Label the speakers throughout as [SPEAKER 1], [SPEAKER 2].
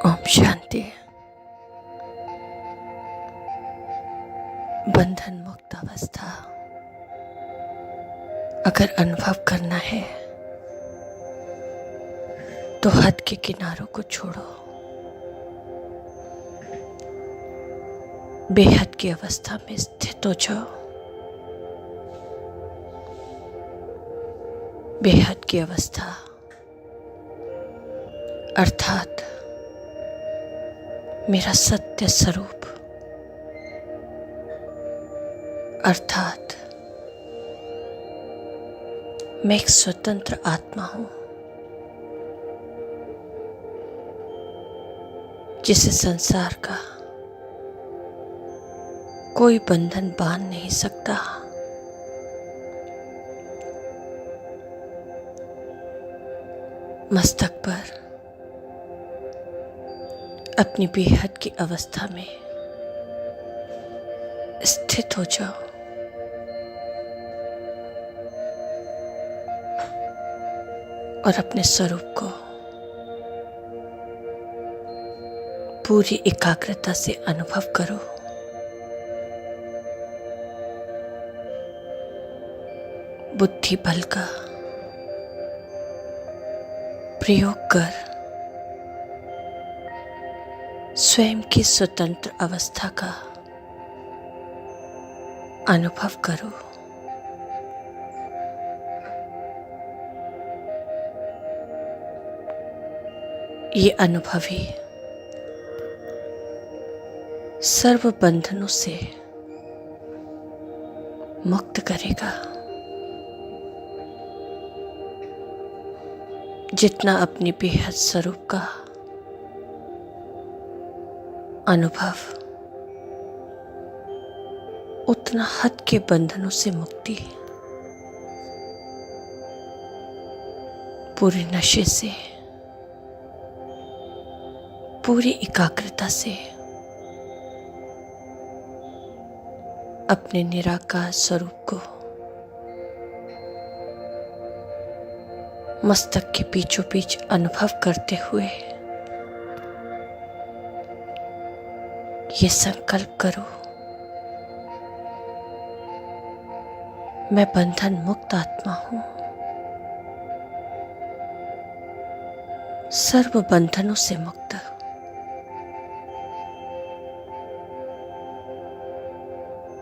[SPEAKER 1] ओम शांति। बंधन मुक्त अवस्था अगर अनुभव करना है तो हद के किनारों को छोड़ो, बेहद की अवस्था में स्थित हो जाओ। बेहद की अवस्था अर्थात मेरा सत्य स्वरूप, अर्थात मैं एक स्वतंत्र आत्मा हूं जिसे संसार का कोई बंधन बांध नहीं सकता। मस्तक पर अपनी बेहद की अवस्था में स्थित हो जाओ। और अपने स्वरूप को पूरी एकाग्रता से अनुभव करो। बुद्धि बल का प्रयोग कर स्वयं की स्वतंत्र अवस्था का अनुभव करो। ये अनुभव ही सर्व बंधनों से मुक्त करेगा। जितना अपने बेहद स्वरूप का अनुभव, उतना हद के बंधनों से मुक्ति। पूरे नशे से, पूरी एकाग्रता से अपने निराकार स्वरूप को मस्तक के बीचों बीच अनुभव करते हुए ये संकल्प करो, मैं बंधन मुक्त आत्मा हूं। सर्व बंधनों से मुक्त।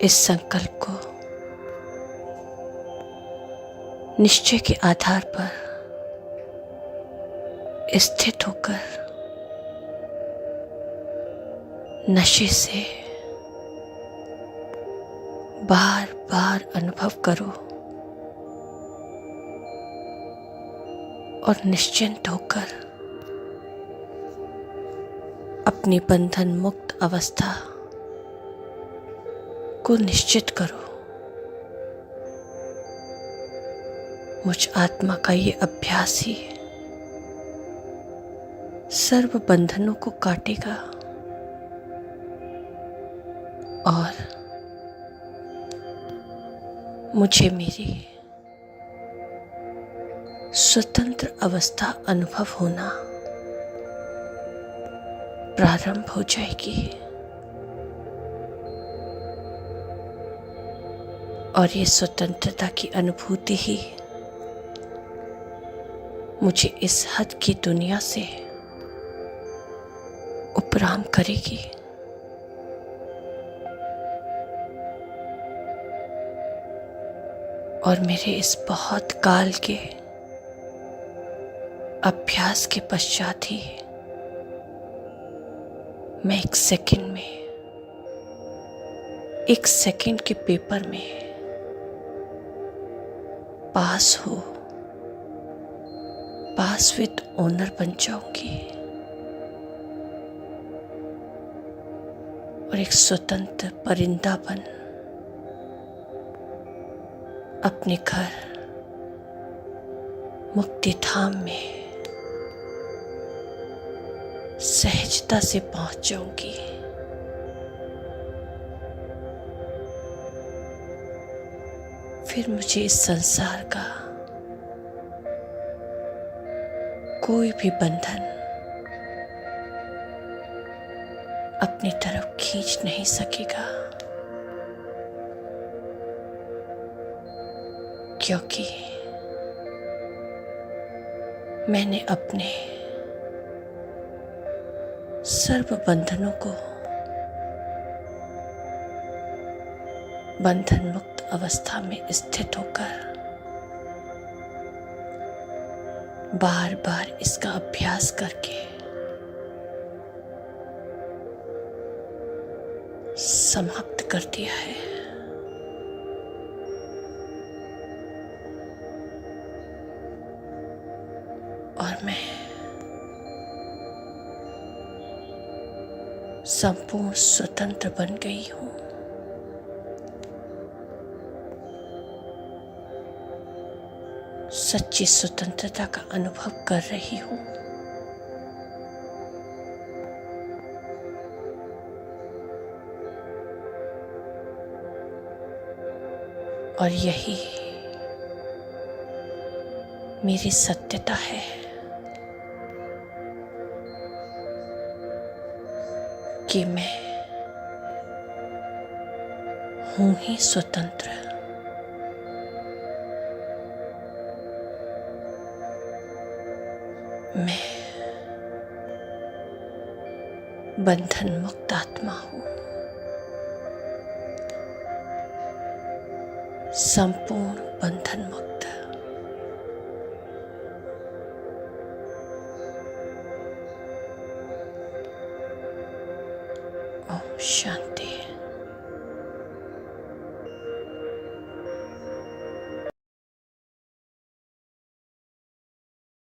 [SPEAKER 1] इस संकल्प को निश्चय के आधार पर स्थित होकर नशे से बार बार अनुभव करो और निश्चिंत होकर अपनी बंधन मुक्त अवस्था को निश्चित करो। मुझ आत्मा का ये अभ्यास ही सर्व बंधनों को काटेगा और मुझे मेरी स्वतंत्र अवस्था अनुभव होना प्रारंभ हो जाएगी। और ये स्वतंत्रता की अनुभूति ही मुझे इस हद की दुनिया से उपराम करेगी। और मेरे इस बहुत काल के अभ्यास के पश्चात ही मैं एक सेकंड के पेपर में पास विद ऑनर बन जाऊंगी और एक स्वतंत्र परिंदा बन अपने घर मुक्ति धाम में सहजता से पहुंच जाऊंगी। फिर मुझे इस संसार का कोई भी बंधन अपनी तरफ खींच नहीं सकेगा, क्योंकि मैंने अपने सर्व बंधनों को बंधन मुक्त अवस्था में स्थित होकर बार बार इसका अभ्यास करके समाप्त कर दिया है। और मैं संपूर्ण स्वतंत्र बन गई हूँ। सच्ची स्वतंत्रता का अनुभव कर रही हूँ। और यही मेरी सत्यता है। कि मैं हूँ ही स्वतंत्र। मैं बंधन मुक्त आत्मा हूँ, संपूर्ण बंधन मुक्त। ओम शांति।